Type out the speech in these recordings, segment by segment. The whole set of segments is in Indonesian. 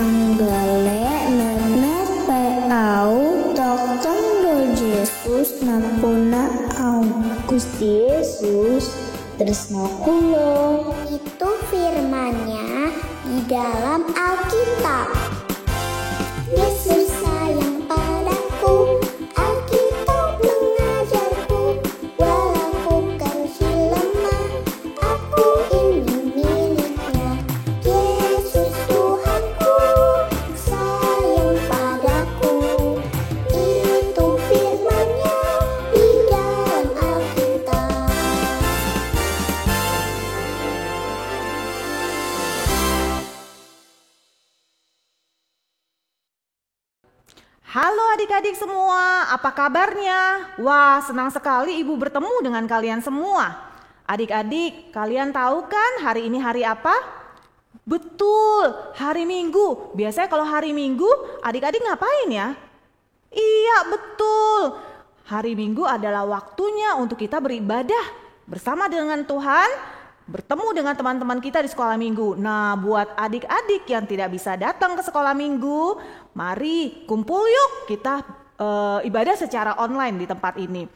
Manggale net au token do Jesus napuna au Gusti Yesus tresno kula. Itu firman-Nya di dalam Alkitab. Yesus sayang padaku, Alkitab mengajarku, walau kecil lemah, aku ingin miliknya. Yesus Tuhanku, sayang padaku, itu firman-Nya di dalam Alkitab. Halo adik-adik semua, apa kabarnya? Wah, senang sekali Ibu bertemu dengan kalian semua. Adik-adik, kalian tahu kan hari ini hari apa? Betul, hari Minggu. Biasanya kalau hari Minggu, adik-adik ngapain ya? Iya, betul. Hari Minggu adalah waktunya untuk kita beribadah bersama dengan Tuhan, bertemu dengan teman-teman kita di sekolah minggu. Nah, buat adik-adik yang tidak bisa datang ke sekolah minggu, mari kumpul yuk kita ibadah secara online di tempat ini.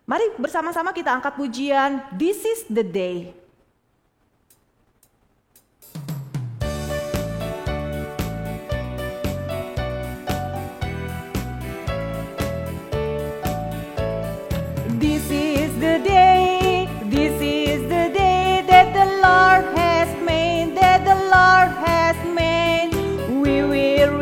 Mari bersama-sama kita angkat pujian This is the Day. This is the day, this is the day that the Lord has made, that the Lord has made. We will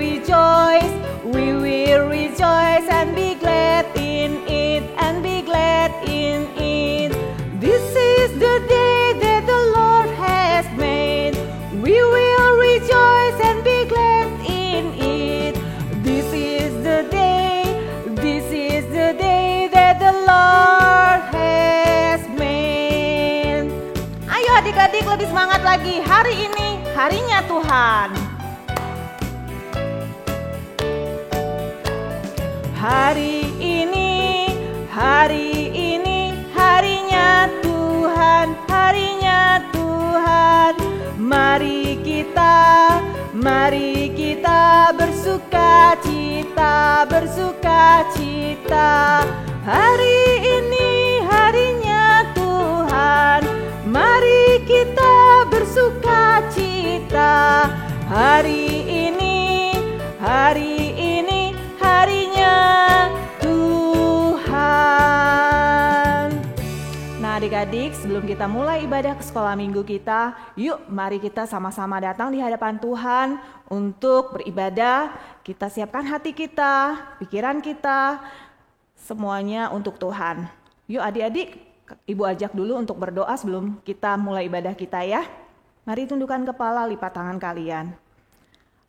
rejoice and be glad in it, and be glad in it. This is the day that the Lord has made. We will rejoice and be glad in it. This is the day, this is the day that the Lord has made. Ayo adik-adik lebih semangat lagi. Hari ini harinya Tuhan. Hari ini harinya Tuhan, harinya Tuhan. Mari kita bersuka cita, bersuka cita. Hari ini harinya Tuhan, mari kita bersuka cita. Hari ini harinya Tuhan. Nah adik-adik, sebelum kita mulai ibadah ke sekolah minggu kita, yuk mari kita sama-sama datang di hadapan Tuhan untuk beribadah. Kita siapkan hati kita, pikiran kita, semuanya untuk Tuhan. Yuk adik-adik, Ibu ajak dulu untuk berdoa sebelum kita mulai ibadah kita ya. Mari tundukkan kepala, lipat tangan kalian.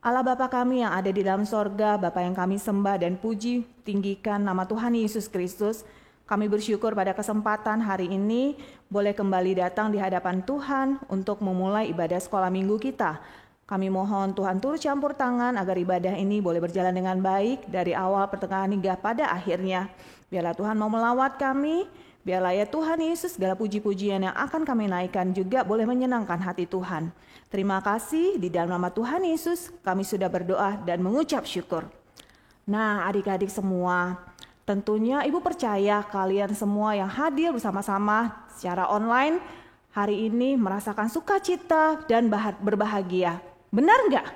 Allah Bapa kami yang ada di dalam sorga, Bapa yang kami sembah dan puji, tinggikan nama Tuhan Yesus Kristus. Kami bersyukur pada kesempatan hari ini boleh kembali datang di hadapan Tuhan untuk memulai ibadah sekolah minggu kita. Kami mohon Tuhan turut campur tangan agar ibadah ini boleh berjalan dengan baik dari awal, pertengahan hingga pada akhirnya. Biarlah Tuhan mau melawat kami, biarlah ya Tuhan Yesus segala puji-pujian yang akan kami naikkan juga boleh menyenangkan hati Tuhan. Terima kasih, di dalam nama Tuhan Yesus kami sudah berdoa dan mengucap syukur. Nah adik-adik semua, tentunya Ibu percaya kalian semua yang hadir bersama-sama secara online hari ini merasakan sukacita dan berbahagia. Benar nggak?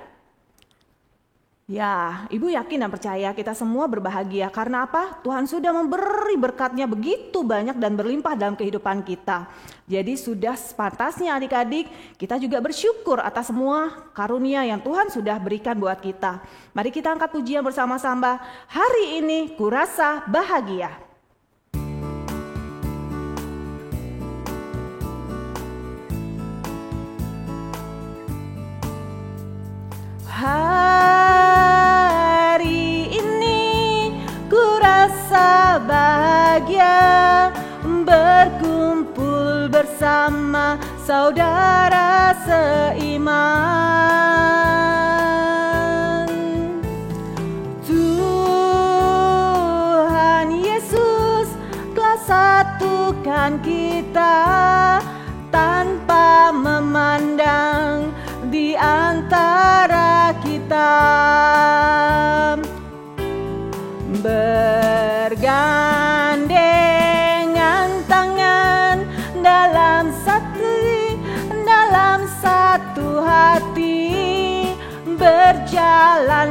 Ya, Ibu yakin dan percaya kita semua berbahagia. Karena apa? Tuhan sudah memberi berkat-Nya begitu banyak dan berlimpah dalam kehidupan kita. Jadi sudah sepantasnya adik-adik kita juga bersyukur atas semua karunia yang Tuhan sudah berikan buat kita. Mari kita angkat pujian bersama-sama. Hari ini kurasa bahagia. Hari ini kurasa bahagia berkumpul bersama saudara seiman. Tuhan Yesus telah satukan kita tanpa memandang di antara kita.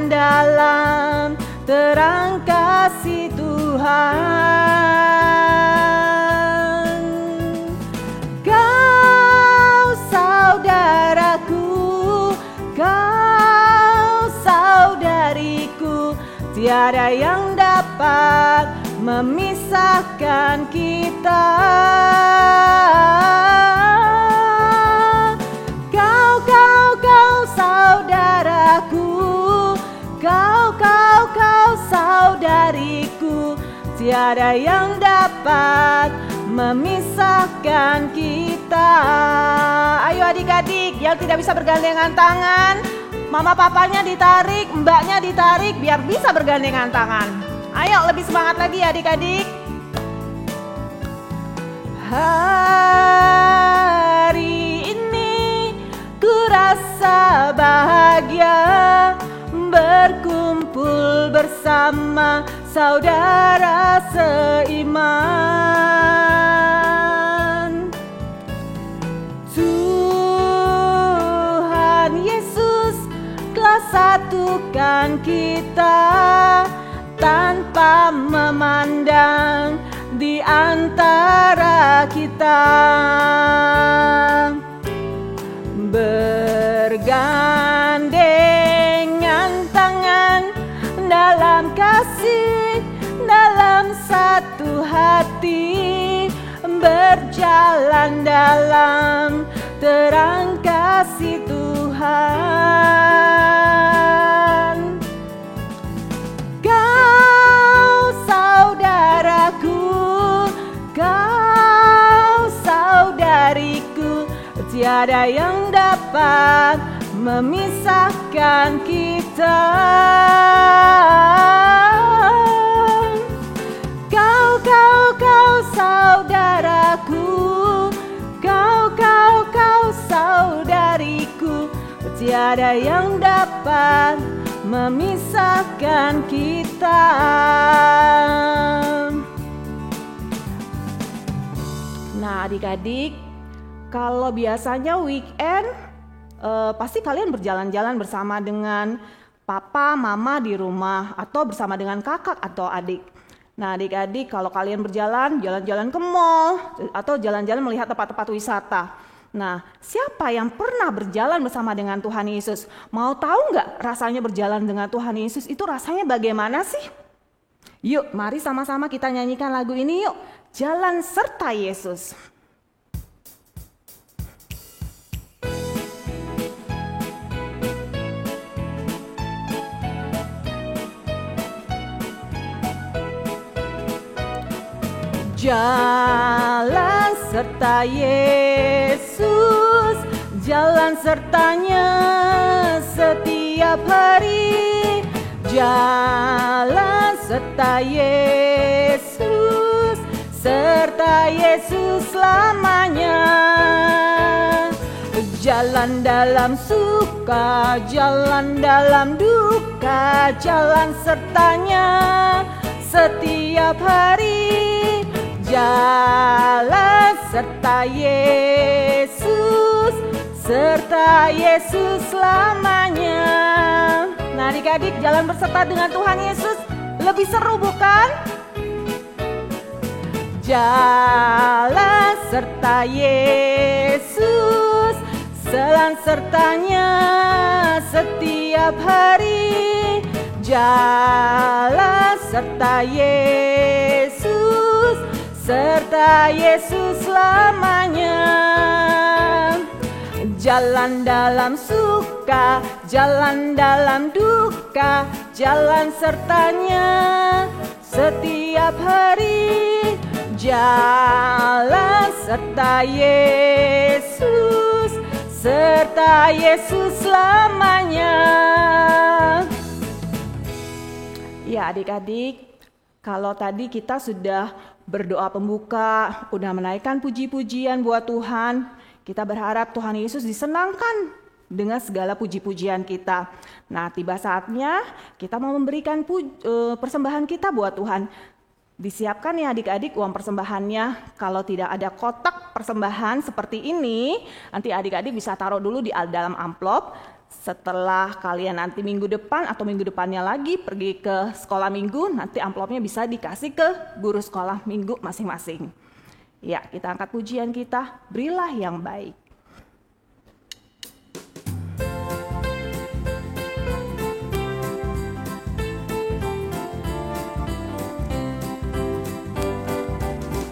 berjalan dalam terang kasih Tuhan. Kau saudaraku, kau saudariku, tiada yang dapat memisahkan kita. Kau saudaraku, kau saudariku, tiada yang dapat memisahkan kita. Ayo adik-adik yang tidak bisa bergandengan tangan, mama papanya ditarik, mbaknya ditarik biar bisa bergandengan tangan. Ayo lebih semangat lagi adik-adik. Hari ini ku rasa bahagia berkumpul bersama saudara seiman. Tuhan Yesus telah satukan kita tanpa memandang di antara kita. Bergandengan tangan dalam kasih, dalam satu hati, berjalan dalam terang kasih Tuhan. Kau saudaraku, kau saudariku, tiada yang dapat memisahkan kita. Kau saudaraku, kau saudariku, tiada yang dapat memisahkan kita. Nah adik-adik, kalau biasanya weekend pasti kalian berjalan-jalan bersama dengan papa, mama di rumah atau bersama dengan kakak atau adik. Nah adik-adik, kalau kalian jalan-jalan ke mall atau jalan-jalan melihat tempat-tempat wisata. Nah, siapa yang pernah berjalan bersama dengan Tuhan Yesus? Mau tahu nggak rasanya berjalan dengan Tuhan Yesus itu rasanya bagaimana sih? Yuk, mari sama-sama kita nyanyikan lagu ini yuk. Jalan serta Yesus. Jalan serta Yesus, jalan sertanya setiap hari. Jalan serta Yesus, serta Yesus selamanya. Jalan dalam suka, jalan dalam duka, jalan sertanya setiap hari. Jalan serta Yesus, serta Yesus selamanya. Nah adik-adik, jalan berserta dengan Tuhan Yesus lebih seru bukan? Jalan serta Yesus, jalan sertanya setiap hari. Jalan serta Yesus, serta Yesus selamanya. Jalan dalam suka, jalan dalam duka, jalan sertanya setiap hari. Jalan serta Yesus, serta Yesus selamanya. Ya adik-adik, kalau tadi kita sudah berdoa pembuka, udah menaikkan puji-pujian buat Tuhan, kita berharap Tuhan Yesus disenangkan dengan segala puji-pujian kita. Nah, tiba saatnya kita mau memberikan persembahan kita buat Tuhan. Disiapkan ya adik-adik uang persembahannya. Kalau tidak ada kotak persembahan seperti ini, nanti adik-adik bisa taruh dulu di dalam amplop. setelah kalian nanti minggu depan atau minggu depannya lagi pergi ke sekolah minggu, nanti amplopnya bisa dikasih ke guru sekolah minggu masing-masing. Ya, kita angkat pujian kita, berilah yang baik.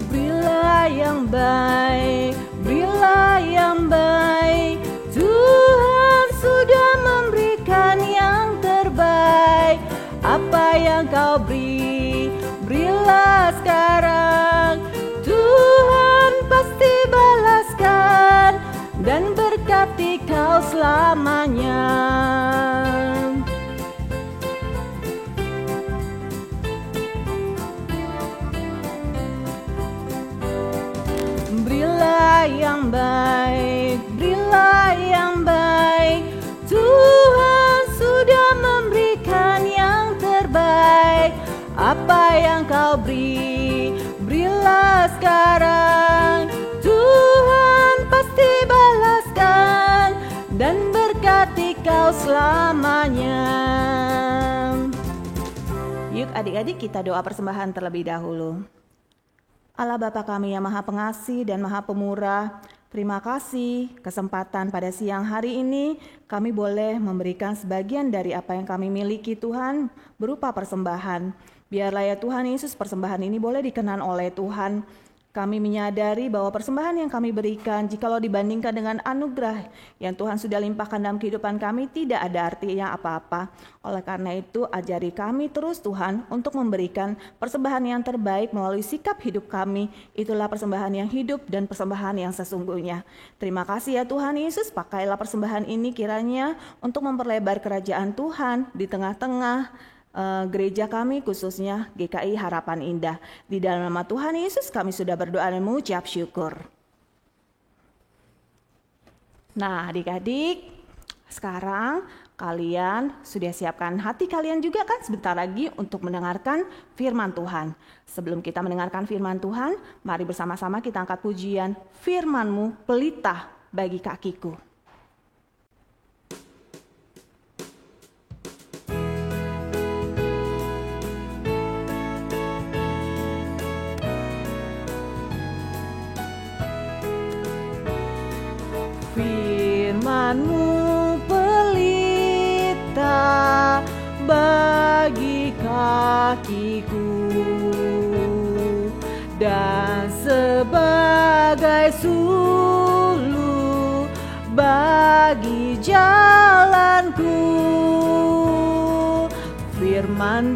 Berilah yang baik, berilah yang baik. Tuhan sudah memberikan yang terbaik. Apa yang kau beri, berilah sekarang. Tuhan pasti balaskan dan berkati kau selamanya. Berilah yang baik, berilah yang baik. Tuhan sudah memberikan yang terbaik. Apa yang kau beri, berilah sekarang. Tuhan pasti balaskan dan berkati kau selamanya. Yuk adik-adik, kita doa persembahan terlebih dahulu. Allah Bapa kami yang Maha Pengasih dan Maha Pemurah, terima kasih kesempatan pada siang hari ini kami boleh memberikan sebagian dari apa yang kami miliki Tuhan berupa persembahan. Biarlah ya Tuhan Yesus, persembahan ini boleh dikenan oleh Tuhan. Kami menyadari bahwa persembahan yang kami berikan, jikalau dibandingkan dengan anugerah yang Tuhan sudah limpahkan dalam kehidupan kami, tidak ada artinya apa-apa. Oleh karena itu, ajari kami terus Tuhan untuk memberikan persembahan yang terbaik melalui sikap hidup kami. Itulah persembahan yang hidup dan persembahan yang sesungguhnya. Terima kasih ya Tuhan Yesus, pakailah persembahan ini kiranya untuk memperlebar kerajaan Tuhan di tengah-tengah gereja kami, khususnya GKI Harapan Indah. Di dalam nama Tuhan Yesus kami sudah berdoa dan mengucap syukur. Nah adik-adik, sekarang kalian sudah siapkan hati kalian juga kan sebentar lagi untuk mendengarkan firman Tuhan. Sebelum kita mendengarkan firman Tuhan, mari bersama-sama kita angkat pujian, firman-Mu pelita bagi kakiku. Firman-Mu pelita bagi kakiku dan sebagai suluh bagi jalanku. Firman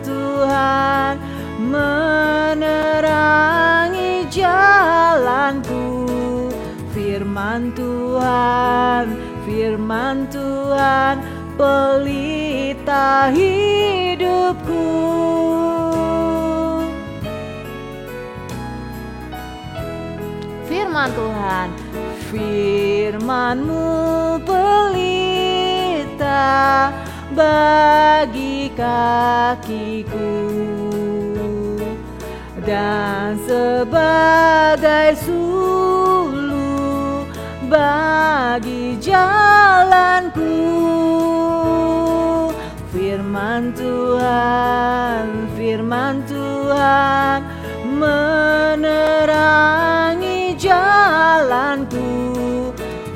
Tuhan menerangi jalanku. Firman Tuhan pelita hidupku. Firman Tuhan, firman-Mu pelita bagi kakiku dan sebagai suluh bagi jalanku. Firman Tuhan menerangi jalanku.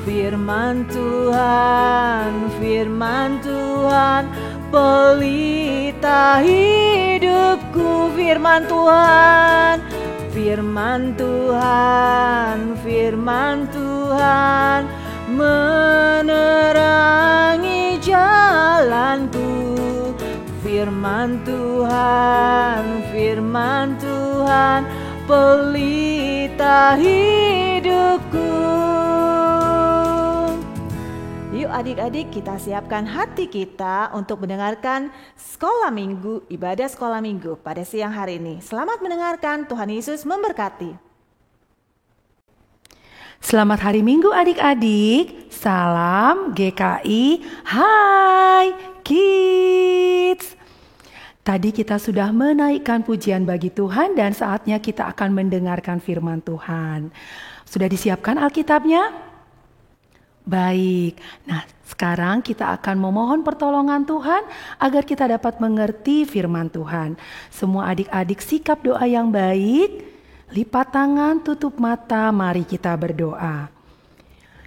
Firman Tuhan pelita hidupku. Firman Tuhan menerangi jalanku. Firman Tuhan pelita hidupku. Yuk adik-adik, kita siapkan hati kita untuk mendengarkan sekolah minggu, ibadah sekolah minggu pada siang hari ini. Selamat mendengarkan, Tuhan Yesus memberkati. Selamat hari Minggu adik-adik. Salam GKI. Hai Kids. Tadi kita sudah menaikkan pujian bagi Tuhan dan saatnya kita akan mendengarkan firman Tuhan. Sudah disiapkan Alkitabnya? Baik, nah sekarang kita akan memohon pertolongan Tuhan agar kita dapat mengerti firman Tuhan. Semua adik-adik sikap doa yang baik, lipat tangan, tutup mata, mari kita berdoa.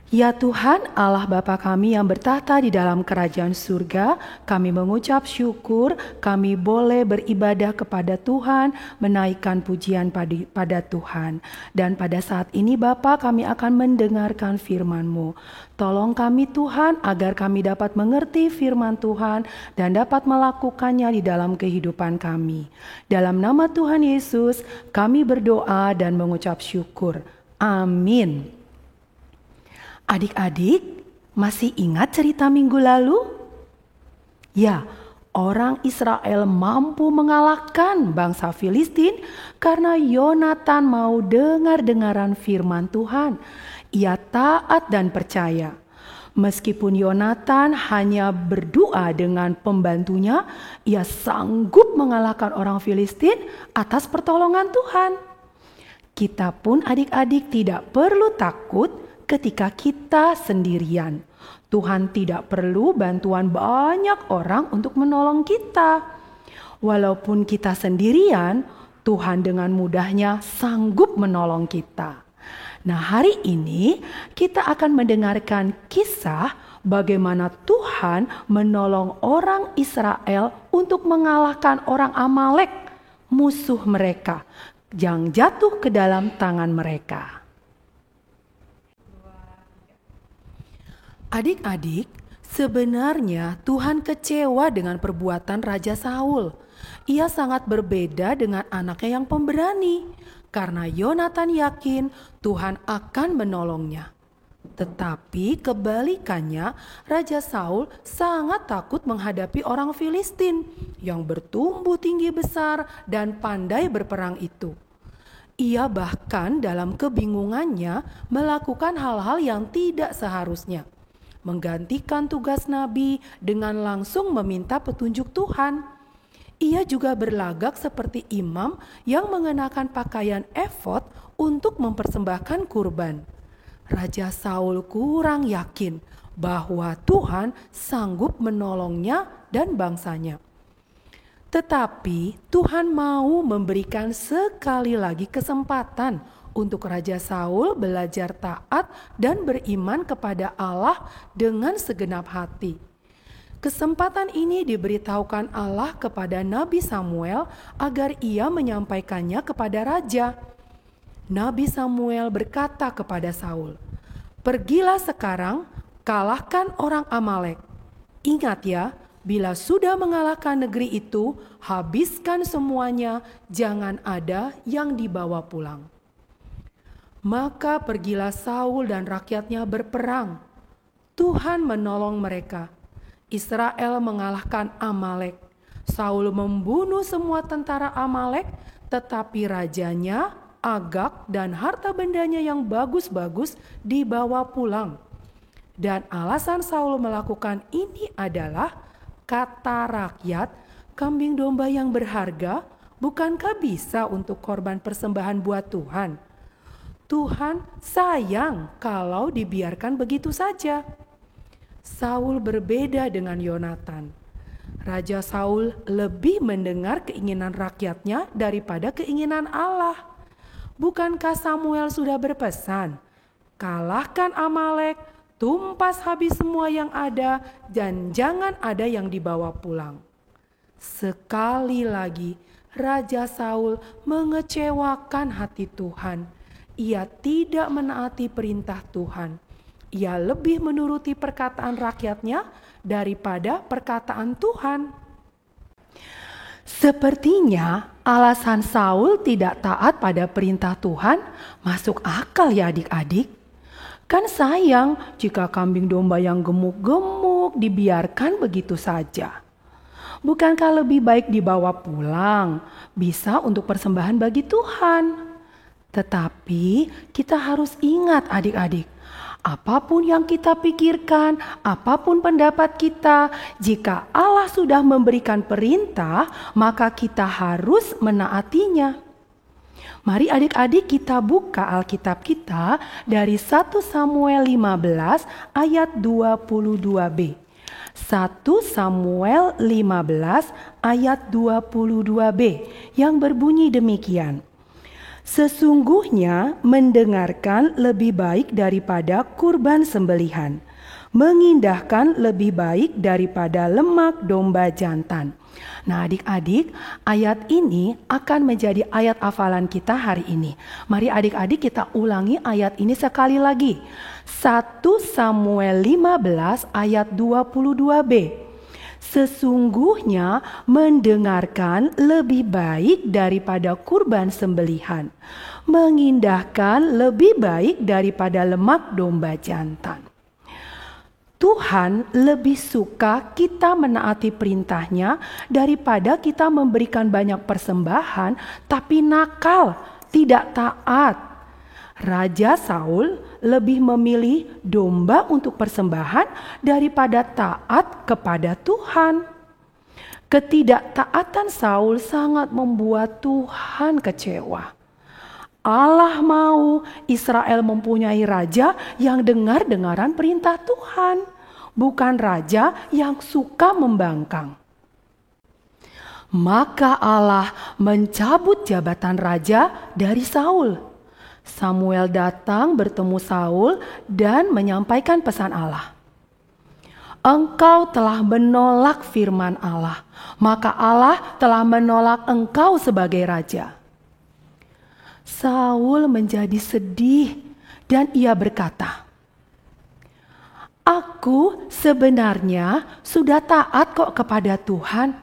Ya Tuhan, Allah Bapa kami yang bertahta di dalam kerajaan surga, kami mengucap syukur kami boleh beribadah kepada Tuhan, menaikkan pujian pada Tuhan. Dan pada saat ini Bapa, kami akan mendengarkan firman-Mu. Tolong kami Tuhan agar kami dapat mengerti firman Tuhan dan dapat melakukannya di dalam kehidupan kami. Dalam nama Tuhan Yesus, kami berdoa dan mengucap syukur. Amin. Adik-adik, masih ingat cerita minggu lalu? Ya, orang Israel mampu mengalahkan bangsa Filistin karena Yonatan mau dengar-dengaran firman Tuhan. Ia taat dan percaya. Meskipun Yonatan hanya berdoa dengan pembantunya, ia sanggup mengalahkan orang Filistin atas pertolongan Tuhan. Kita pun adik-adik tidak perlu takut ketika kita sendirian. Tuhan tidak perlu bantuan banyak orang untuk menolong kita. Walaupun kita sendirian, Tuhan dengan mudahnya sanggup menolong kita. Nah, hari ini kita akan mendengarkan kisah bagaimana Tuhan menolong orang Israel untuk mengalahkan orang Amalek, musuh mereka, yang jatuh ke dalam tangan mereka. Adik-adik, sebenarnya Tuhan kecewa dengan perbuatan Raja Saul. Ia sangat berbeda dengan anaknya yang pemberani, karena Yonatan yakin Tuhan akan menolongnya. Tetapi kebalikannya, Raja Saul sangat takut menghadapi orang Filistin yang bertumbuh tinggi besar dan pandai berperang itu. Ia bahkan dalam kebingungannya melakukan hal-hal yang tidak seharusnya. Menggantikan tugas nabi dengan langsung meminta petunjuk Tuhan. Ia juga berlagak seperti imam yang mengenakan pakaian efod untuk mempersembahkan kurban. Raja Saul kurang yakin bahwa Tuhan sanggup menolongnya dan bangsanya. Tetapi Tuhan mau memberikan sekali lagi kesempatan untuk Raja Saul belajar taat dan beriman kepada Allah dengan segenap hati. Kesempatan ini diberitahukan Allah kepada Nabi Samuel agar ia menyampaikannya kepada raja. Nabi Samuel berkata kepada Saul, "Pergilah sekarang, kalahkan orang Amalek. Ingat ya, bila sudah mengalahkan negeri itu, habiskan semuanya, jangan ada yang dibawa pulang." Maka pergilah Saul dan rakyatnya berperang. Tuhan menolong mereka. Israel mengalahkan Amalek. Saul membunuh semua tentara Amalek, tetapi rajanya, Agag, dan harta bendanya yang bagus-bagus dibawa pulang. Dan alasan Saul melakukan ini adalah, kata rakyat, kambing domba yang berharga bukankah bisa untuk korban persembahan buat Tuhan? Tuhan sayang kalau dibiarkan begitu saja. Saul berbeda dengan Yonatan. Raja Saul lebih mendengar keinginan rakyatnya daripada keinginan Allah. Bukankah Samuel sudah berpesan, kalahkan Amalek, tumpas habis semua yang ada, dan jangan ada yang dibawa pulang. Sekali lagi, Raja Saul mengecewakan hati Tuhan. Ia tidak menaati perintah Tuhan. Ia lebih menuruti perkataan rakyatnya daripada perkataan Tuhan. Sepertinya alasan Saul tidak taat pada perintah Tuhan masuk akal ya adik-adik. Kan sayang jika kambing domba yang gemuk-gemuk dibiarkan begitu saja. Bukankah lebih baik dibawa pulang, bisa untuk persembahan bagi Tuhan? Tetapi kita harus ingat adik-adik, apapun yang kita pikirkan, apapun pendapat kita, jika Allah sudah memberikan perintah, maka kita harus menaatinya. Mari adik-adik kita buka Alkitab kita dari 1 Samuel 15 ayat 22b. 1 Samuel 15 ayat 22b yang berbunyi demikian. Sesungguhnya mendengarkan lebih baik daripada kurban sembelihan, mengindahkan lebih baik daripada lemak domba jantan. Nah adik-adik, ayat ini akan menjadi ayat hafalan kita hari ini. Mari adik-adik kita ulangi ayat ini sekali lagi. 1 Samuel 15 ayat 22b. Sesungguhnya mendengarkan lebih baik daripada kurban sembelihan, mengindahkan lebih baik daripada lemak domba jantan. Tuhan lebih suka kita menaati perintahnya daripada kita memberikan banyak persembahan tapi nakal, tidak taat. Raja Saul lebih memilih domba untuk persembahan daripada taat kepada Tuhan. Ketidaktaatan Saul sangat membuat Tuhan kecewa. Allah mau Israel mempunyai raja yang dengar-dengaran perintah Tuhan, bukan raja yang suka membangkang. Maka Allah mencabut jabatan raja dari Saul. Samuel datang bertemu Saul dan menyampaikan pesan Allah. Engkau telah menolak firman Allah, maka Allah telah menolak engkau sebagai raja. Saul menjadi sedih dan ia berkata, "Aku sebenarnya sudah taat kok kepada Tuhan.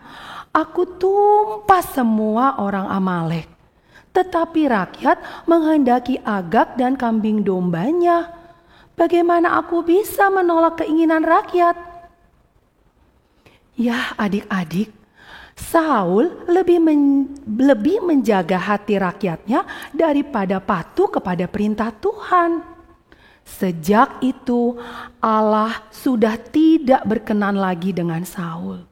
Aku tumpas semua orang Amalek. Tetapi rakyat menghendaki Agag dan kambing dombanya. Bagaimana aku bisa menolak keinginan rakyat?" Ya adik-adik, Saul lebih menjaga hati rakyatnya daripada patuh kepada perintah Tuhan. Sejak itu Allah sudah tidak berkenan lagi dengan Saul.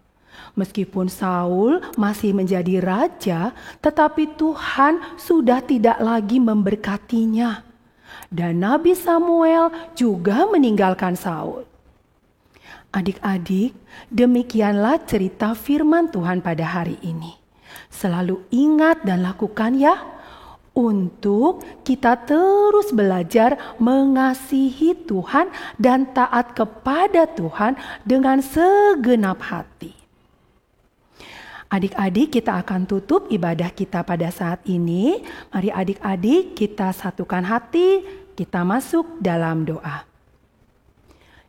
Meskipun Saul masih menjadi raja, tetapi Tuhan sudah tidak lagi memberkatinya. Dan Nabi Samuel juga meninggalkan Saul. Adik-adik, demikianlah cerita firman Tuhan pada hari ini. Selalu ingat dan lakukan ya, untuk kita terus belajar mengasihi Tuhan dan taat kepada Tuhan dengan segenap hati. Adik-adik, kita akan tutup ibadah kita pada saat ini. Mari adik-adik kita satukan hati, kita masuk dalam doa.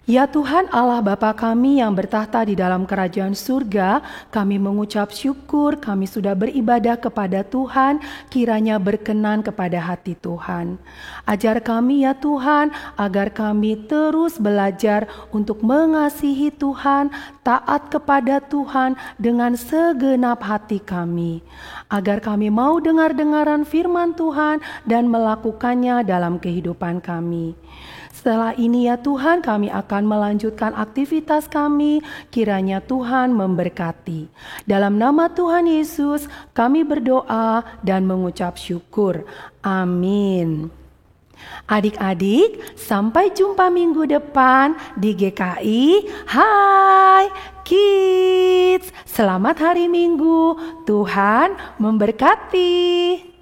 Ya Tuhan Allah Bapa kami yang bertahta di dalam kerajaan surga, kami mengucap syukur kami sudah beribadah kepada Tuhan, kiranya berkenan kepada hati Tuhan. Ajar kami ya Tuhan, agar kami terus belajar untuk mengasihi Tuhan, taat kepada Tuhan dengan segenap hati kami. Agar kami mau dengar-dengaran firman Tuhan dan melakukannya dalam kehidupan kami. Setelah ini ya Tuhan, kami akan melanjutkan aktivitas kami, kiranya Tuhan memberkati. Dalam nama Tuhan Yesus, kami berdoa dan mengucap syukur. Amin. Adik-adik, sampai jumpa minggu depan di GKI. Hai Kids, selamat hari Minggu. Tuhan memberkati.